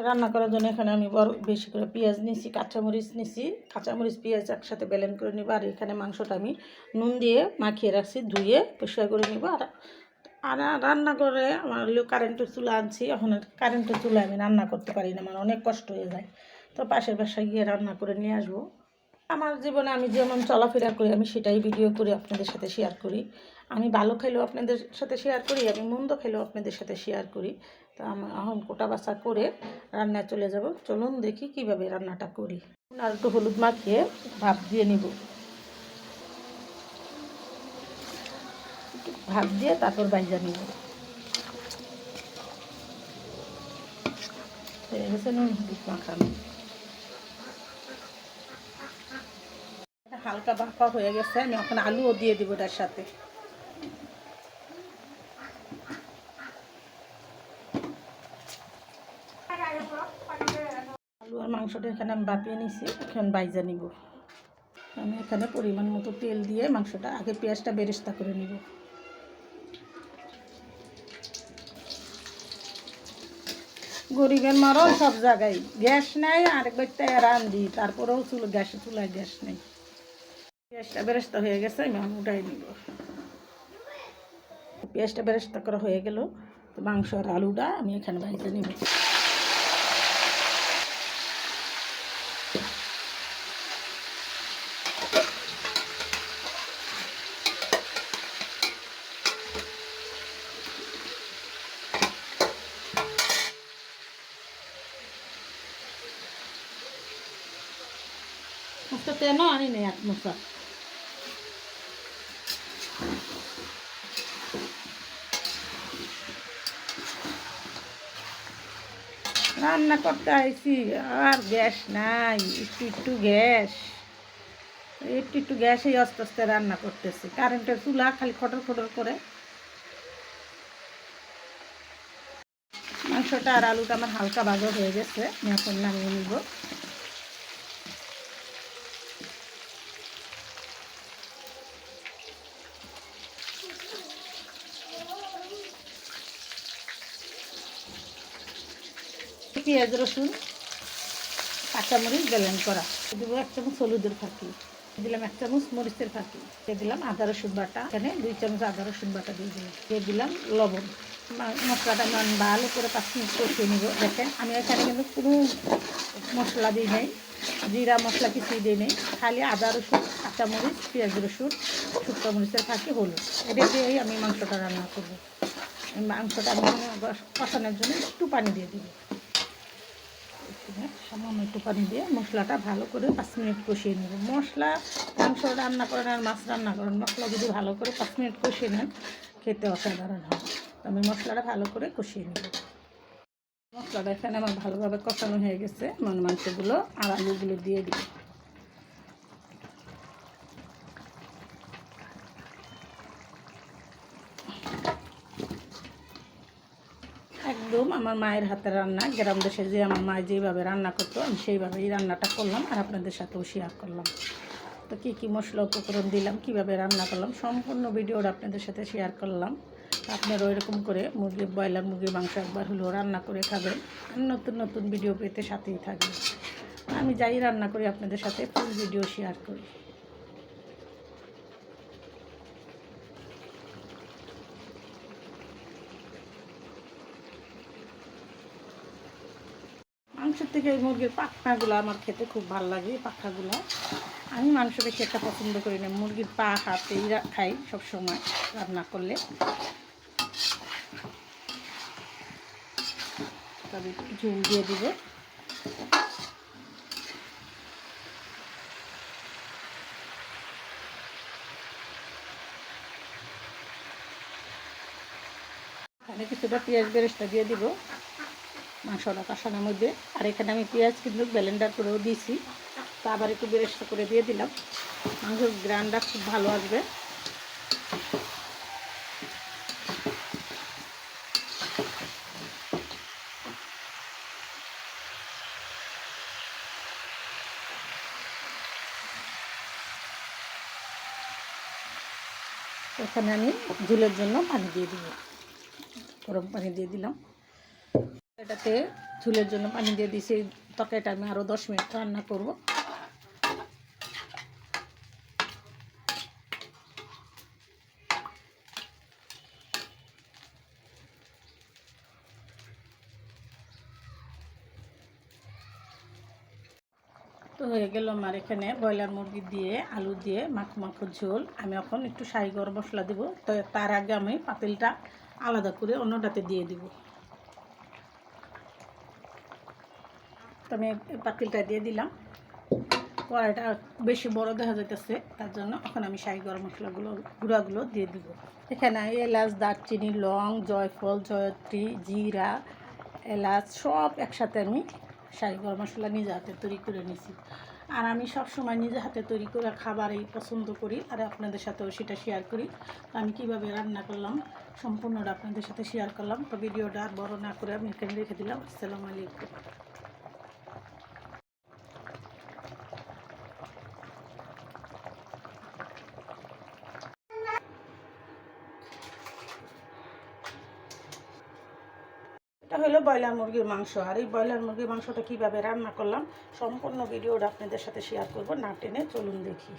রান্না করার জন্য এখানে আমি বড় বেশি করে পেঁয়াজ নিছি, কাঁচামরিচ নিছি। কাঁচামরিচ পেঁয়াজ একসাথে ব্লেন্ড করে নিব। আর এখানে মাংসটা আমি নুন দিয়ে মাখিয়ে রাখছি, ধুয়ে পরিষ্কার করে নিব। আর রান্না করে আমার কারেন্টের চুলা আনছি। এখন কারেন্টের চুলা আমি রান্না করতে পারি না, আমার অনেক কষ্ট হয়ে যায়। তো পাশের বাসায় গিয়ে রান্না করে নিয়ে আসবো। আমার জীবনে আমি যেমন চলাফেরা করি আমি সেটাই ভিডিও করে আপনাদের সাথে শেয়ার করি। আমি ভালো খেলেও আপনাদের সাথে শেয়ার করি, আমি মন্দ খেলেও আপনাদের সাথে শেয়ার করি। তো আমি এখন কোটা বাছা করে রান্নায় চলে যাব। চলুন দেখি কিভাবে রান্নাটা করি। আর একটু হলুদ মাখিয়ে ভাপ দিয়ে নিব। ভাপ দিয়ে তারপর বাইজা নিব। হয়ে গেছে নুন হলুদ মাখানো। হালকা ভাপা হয়ে গেছে, আমি এখন আলুও দিয়ে দিব তার সাথে। আলু আর মাংসটা এখানে আমি ভাপিয়ে নিছি, এখন বাইজা নিব। আমি এখানে পরিমাণ মতো তেল দিয়ে মাংসটা আগে পেঁয়াজটা বেরেস্তা করে নিব। গরিবের মরণ সব জায়গায়, গ্যাস নাই। আরেকবার রান্ধি, তারপরেও চুলায় গ্যাস নেই। পেঁয়াজটা বেরেস্তা হয়ে গেছে, আমি উঠাই নিব। পেঁয়াজটা বেরেস্তা করা হয়ে গেল, মাংস আর আলুটা আমি এখানে বাইজা নিব। মশলা তেল আনি নেই এক মশলা। রান্না করতে আইছি আর গ্যাস নাই, একটু গ্যাসেই আস্তে আস্তে রান্না করতেছি। কারেন্টের চুলা খালি খটর খটর করে। মাংসটা আর আলুটা আমার হালকা ভাজা হয়ে গেছে, আমি এখন নামিয়ে নিব। পেঁয়াজ রসুন কাঁচামরিচ ব্লেন্ড করা দেবো। 1 চামচ হলুদের ফাঁকি দিলাম, 1 চামচ মরিচের ফাঁকি দিয়ে দিলাম। আদা রসুন বাটা, এখানে 2 চামচ আদা রসুন বাটা দিয়ে দিলাম লবণ। মশলাটা আমি ভালো করে 5 মিনিট কষিয়ে নিব। দেখেন আমি এখানে কিন্তু কোনো মশলা দিই নাই, জিরা মশলা কিছুই দিই নেই, খালি আদা রসুন কাঁচামরিচ পেঁয়াজ রসুন শুকনো মরিচের ফাঁকি হলুদ, এটা দিয়েই আমি মাংসটা রান্না করবো। মাংসটা আমি কষানোর জন্য একটু পানি দিয়ে দিব। সামান্য একটু পানি দিয়ে মশলাটা ভালো করে 5 মিনিট কষিয়ে নেব। মশলা মাংস রান্না করেন আর মাছ রান্না করেন, মশলা যদি ভালো করে 5 মিনিট কষিয়ে নেন খেতে অসাধারণ হয়। আমি মশলাটা ভালো করে কষিয়ে নেব। মশলাটা এখানে আমার ভালোভাবে কষানো হয়ে গেছে, মাংসগুলো আর আলুগুলো দিয়ে দিব। একদম আমার মায়ের হাতের রান্না, গ্রাম দেশে যে আমার মা যেভাবে রান্না করতো আমি সেইভাবেই রান্নাটা করলাম আর আপনাদের সাথেও শেয়ার করলাম। তো কী মশলা উপকরণ দিলাম, কিভাবে রান্না করলাম, সম্পূর্ণ ভিডিওটা আপনাদের সাথে শেয়ার করলাম। আপনারা ওইরকম করে ব্রয়লার মুরগির মাংস একবার হলেও রান্না করে খাবেন। আর নতুন নতুন ভিডিও পেতে সাথেই থাকবে। আমি যাই রান্না করি আপনাদের সাথে ফুল ভিডিও শেয়ার করি। মাংসের থেকে এই মুরগির পাখনাগুলো আমার খেতে খুব ভালো লাগে। পাখাগুলো আমি মাংস বেশি একটা পছন্দ করি না, মুরগির পা হাতেই খাই সবসময় রান্না করলে। তবে ঝুল দিয়ে দিব। এখানে কিছুটা পেঁয়াজ বেরেস্তা দিয়ে দিব মাংসটা কষানোর মধ্যে। আর এখানে আমি পেঁয়াজ কিন্তু ব্লেন্ডার করেও দিয়েছি, তা আবার একটু বেরেস্তা করে দিয়ে দিলাম। মাংসের গ্রানটা খুব ভালো আসবে। এখানে আমি ঝুলের জন্য পানি দিয়ে দিব, গরম পানি দিয়ে দিলাম। এটাতে ঝুলের জন্য পানি দিয়ে দিয়েছি। এই তরকারিটা আমি আরও 10 মিনিট রান্না করব। তো হয়ে গেল আমার এখানে ব্রয়লার মুরগি দিয়ে আলু দিয়ে মাখো মাখো ঝোল। আমি এখন একটু শাহি গরম মশলা দেবো। তো তার আগে আমি পাতিলটা আলাদা করে অন্যটাতে দিয়ে দিব। তো আমি পাতিলটা দিয়ে দিলাম। কড়াইটা বেশি বড় দেখা যাইতেছে, তার জন্য এখন আমি শাহি গরম মশলাগুলো গুঁড়াগুলো দিয়ে দিব। এখানে এলাচ, দারচিনি, লং, জয়ফল, জয়ত্রী, জিরা, এলাচ সব একসাথে আমি শাহি গরম মশলা নিজে হাতে তৈরি করে নিয়েছি। আর আমি সব সময় নিজে হাতে তৈরি করে খাবারই পছন্দ করি, আর আপনাদের সাথেও সেটা শেয়ার করি। আমি কিভাবে রান্না করলাম সম্পূর্ণটা আপনাদের সাথে শেয়ার করলাম। তো ভিডিওটা আর বড় না করে আমি এখানে রেখে দিলাম। আসসালামু আলাইকুম। এটা হলো ব্রয়লার মুরগির মাংস। আর এই ব্রয়লার মুরগির মাংসটা কীভাবে রান্না করলাম সম্পূর্ণ ভিডিওটা আপনাদের সাথে শেয়ার করব, না টেনে চলুন দেখি।